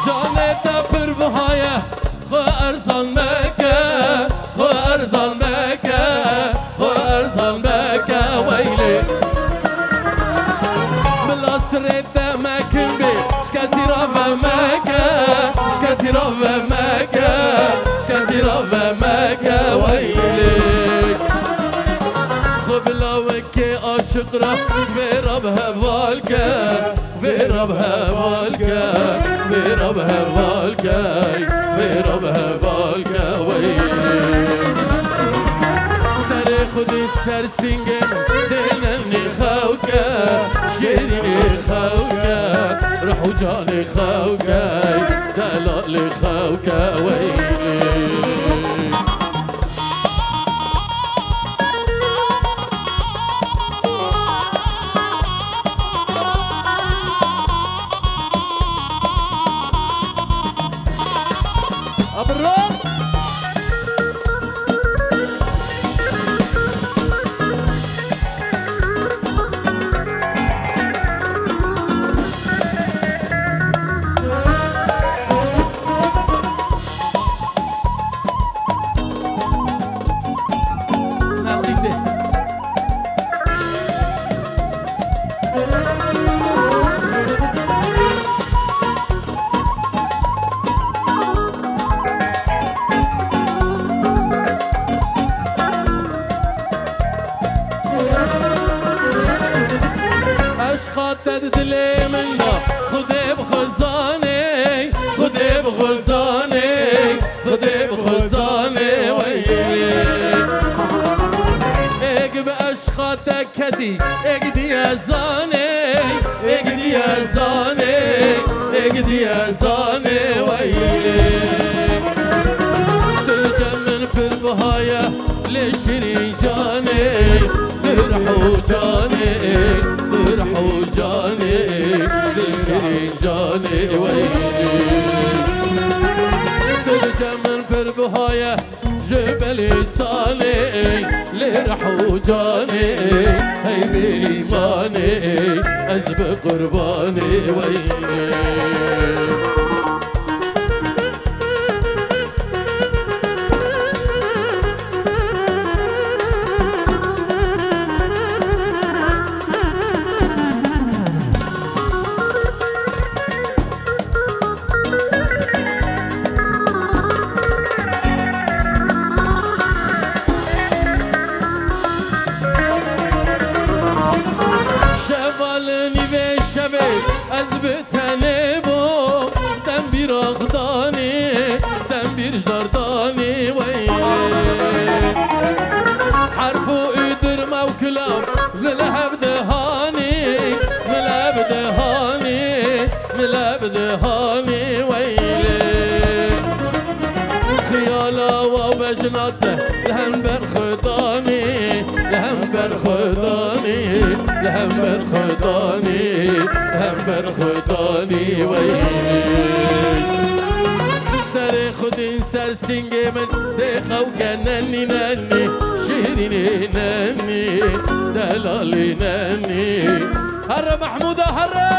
جانت پر بهایه خو ارزان مکه خو ارزان مکه خو ارزان مکه ویلی ملا سرت مکن بی شکسی را و مکه شکسی را و مکه شکسی را و مکه ویلی خو بلاوکی عاشق را بیرا به حوال که بیرا به حوال که بیرا به حوال که بیرا به حوال که سر خودی سر سینگم دلنی خوکه شیرینی خوکه روح و جانی خوکه دلالی خوکه خاطر دلی من دا خودی بخزانه خودی بخزانه خودی بخزانه ویلی اگ به اشخاط کدی اگ دیازانه اگ دیازانه اگ دیازانه ویلی ترجمن پر بهایا لشری جانه درحو جانه درحو جاني دلشرين جاني ويلي ترجمن في بهاية جبل صاني لرحو جاني هي بإيماني أزب قرباني ويلي از بتنه بو دم بیر آخدانی دم بیر جداردانی ویلی حرفو ایدر موکلم ملعب دهانی ملعب دهانی ملعب دهانی ویلی خیالا و بجناته لهم برخدانی لهم برخدانی لهم برخدانی هم برخدانی ویلی سر خودین سر سینگ من دخو که ننی ننی شیرینی ننی دلالی ننی هر محمود هر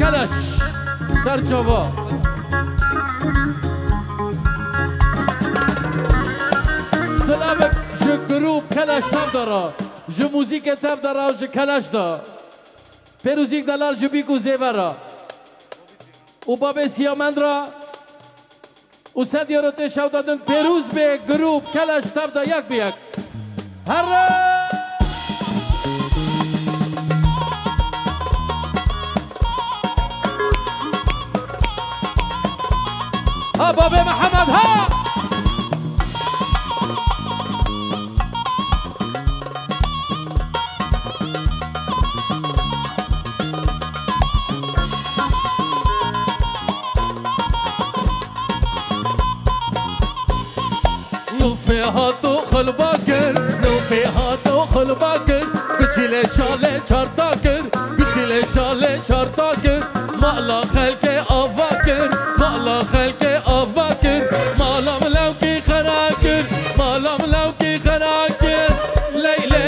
کلش سر چاوا سلامك جو گروپ کلش تب دارا جو موزیک تب دارا جو کلش دا پیروزیک دلال جو بیکو زیورا و باب سیامند را و سد یارو شو دادن پیروز به گروپ کلش تب دا یک بیک هر ها باب محمد ها هاتو خلباکر نوفی هاتو خلباکر کچیل شاله چارتاکر کچیل شاله چارتاکر مالا خلق آواکر مالا خلق آواکر مالام لوکی خراکر مالام لوکی خراکر لیلی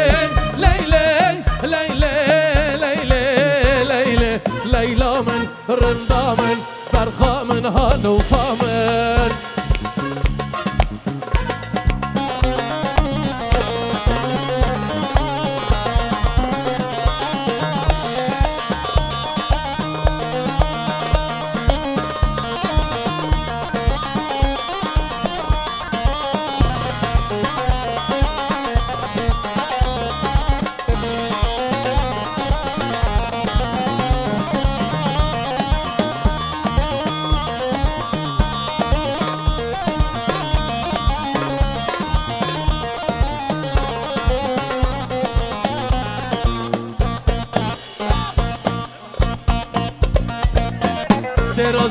لیلی لیلی لیلی لیلی لیلا من رندا من برخا من هانوفا من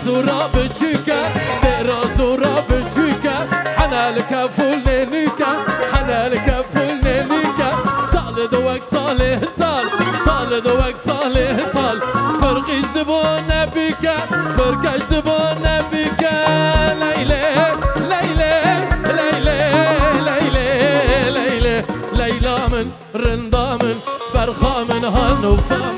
زورا بچوكا ترى زورا بچوكا حنالك فول نيكا حنالك فول نيكا صال دوك صالح صال صال دوك صالح صال فرقش دبون بيكا فرقش دبون بيكا ليلى ليلى ليلى ليلى ليلى ليلى من رندا من برخا من هالنوفا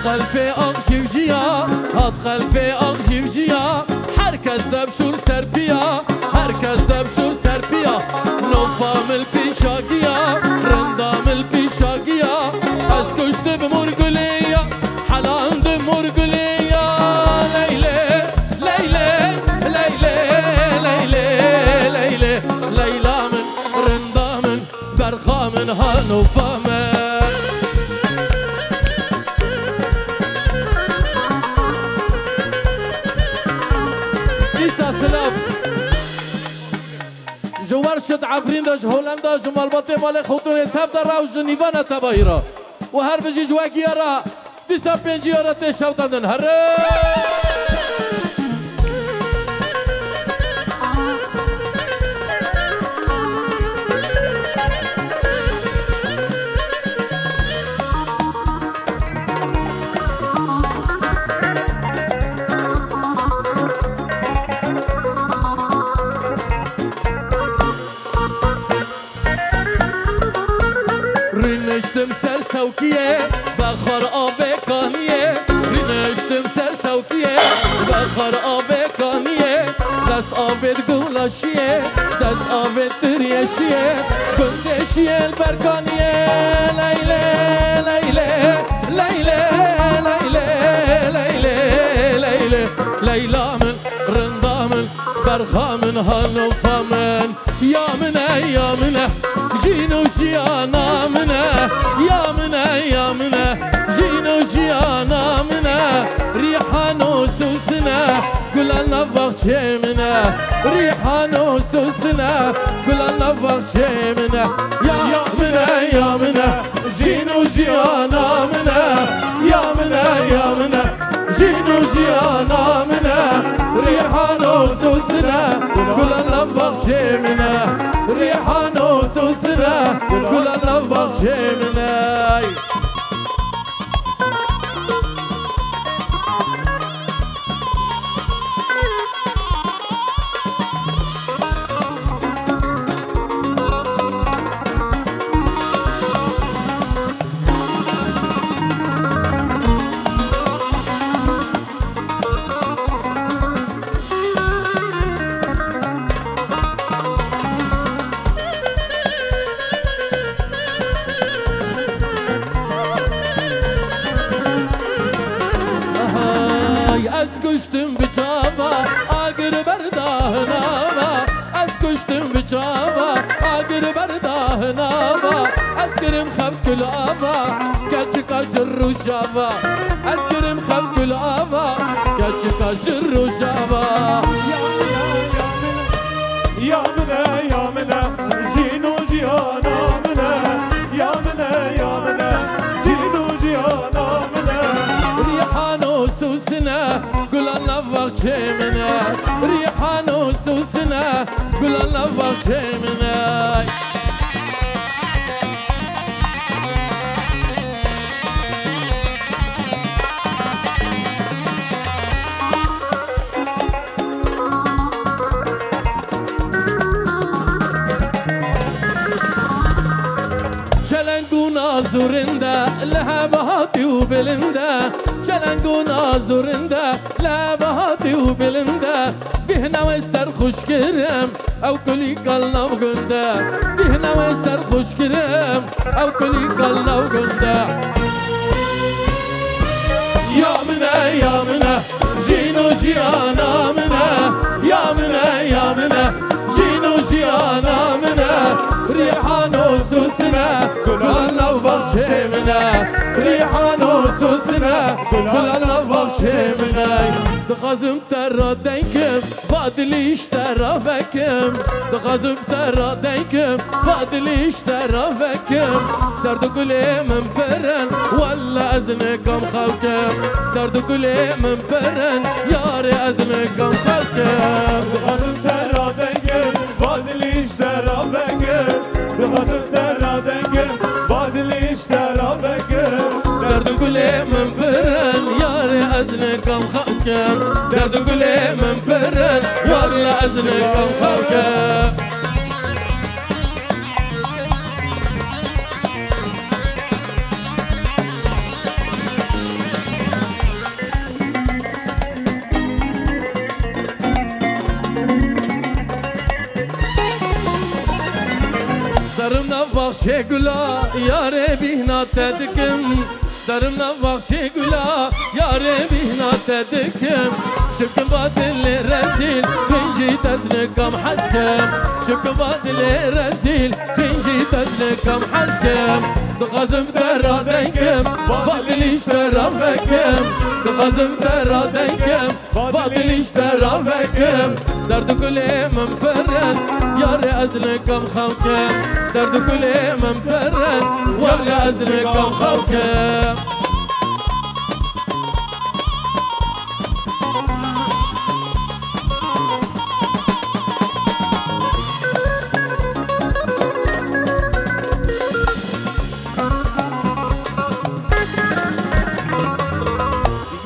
خلفي أغشيوجيا هاد خلفي أغشيوجيا هركز دبشور سربيا هركز دبشور سربيا نوفا ملبيشاقيا رندا ملبيشاقيا از كشت بمرقليا حلان بمرقليا ليلى ليلى ليلى ليلى ليلى ليلى من رندا من برخا من هالنوفا من جوار شد عفرین داش هولندا جمال باطی مال خودتون تب در راو جنیوان تبایی را و هر بجی جواگی را 25 را تشاو دادن هره رینشتم سر سوکیه بخار آب کانیه رینشتم سر سوکیه بخار آب کانیه دست آبت گولاشیه دست آبت تریشیه گندشیه البرکانیه لیله لیله لیله لیله لیله لیله لیلا من رندا من برخا من هالنوفا من یا منه جينو جيانا منه يا منه جينو جيانا منه ريحانو سوسنا كل النفخ منه ريحانو سوسنا كل النفخ منه يا منه جينو جيانا منه يا منه جينو جيانا منه ريحانو سوسنا كل النفخ منه ريحانو گل نو باغچه منای از کشتم بچاوا آگر برداهناوا از کشتم بچاوا آگر برداهناوا از کرم خبت کل آوا کچ کاجر روشاوا از کرم خبت کل آوا کچ کاجر روشاوا یا منه جینو جیانا منه یا منه جینو جیانا منه ریحانو سوسنا گلان نواغچه منه ریحانو سوسنا گلان نواغچه منه زورنده لها بهاتي وبلنده شلنقونا زورنده لها بهاتي وبلنده بهنا ويسر خوش كرم او كلي قلنا وقنده بهنا ويسر خوش كرم او كلي قلنا وقنده يا منا جينو جيانا منا يا منا جينو جيانا منا ريحانو سوسنا كلنا وبغشي منا ريحانو سوسنا كلنا وبغشي منا دخازم ترى دينكم فاضلي اشترى فكم دخازم ترى دينكم فاضلي اشترى فكم درد كلي من برن ولا ازنكم خوكم درد كلي من برن ياري ازنكم خوكم دخازم ترى دينكم فاضلي اشترى فكم دخازم ترى دينكم فاضلي اشترى فكم درد كلي من برن ياري ازنكم خوكم درد كلي من برن ولا ازنكم خوكم درم نباخشه گلا یاره بهنا تدکم درم نباخشه گلا یاره بهنا تدکم شبك بادل رزيل خنجي تزلكم حسكم شبك بادل رزيل خنجي تزلكم حسكم دغزم ترى دينكم بادل اشترى فكم دغزم ترى دينكم بادل اشترى فكم درد كلي من برن ياري ازلكم خوكم درد كلي من برن ولا ازلكم خوكم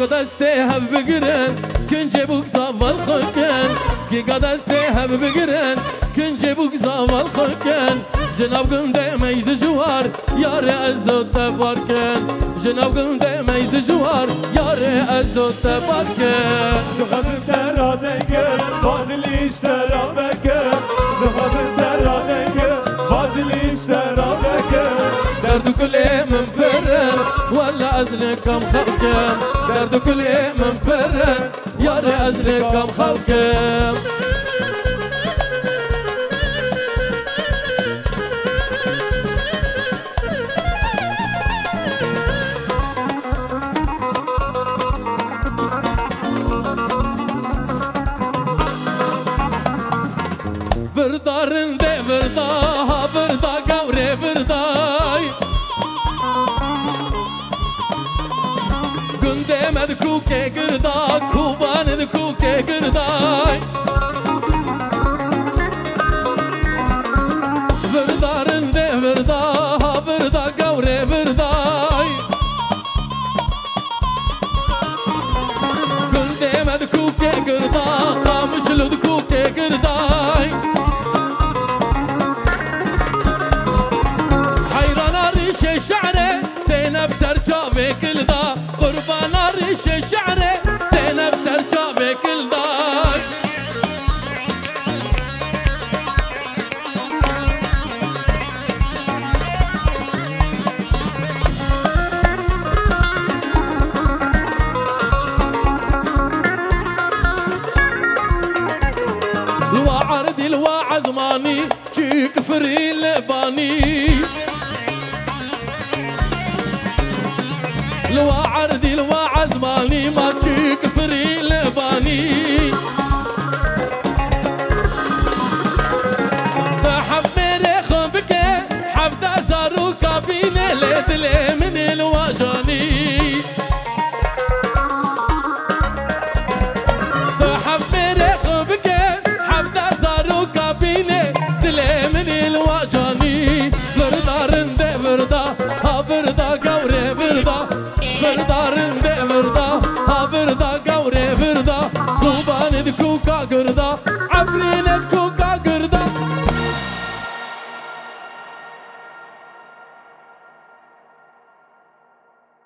قدستي هب بقرن كن جيبوك زوال خكن كي قدستي هب بقرن كن جيبوك زوال خكن جناب قمدي ميد جوار ياري ازو تباركن جناب قمدي ميد جوار ياري ازو تباركن دخازم ترى دينكم فاضلي اشترى فكم دخازم ترى دينكم فاضلي اشترى فكم درد كلي من برن ولا ازلكم خوكم درد كلي من برن ياري ازلكم خوكم بردارن ده بردا بردا گوره بردای گنده مد کوکه گردا کوبان ده کوکه گردای بردارن ده بردا كفري لباني لو عردي لو عزماني ما كفري لباني تحمل خبك حفظ زارو كابينة لدلي من الوجاني تحمل خبك حفظ زارو كابينة دلي من الوجاني بردارن ده بردا ها بردا قوري بردا بردارن ده بردا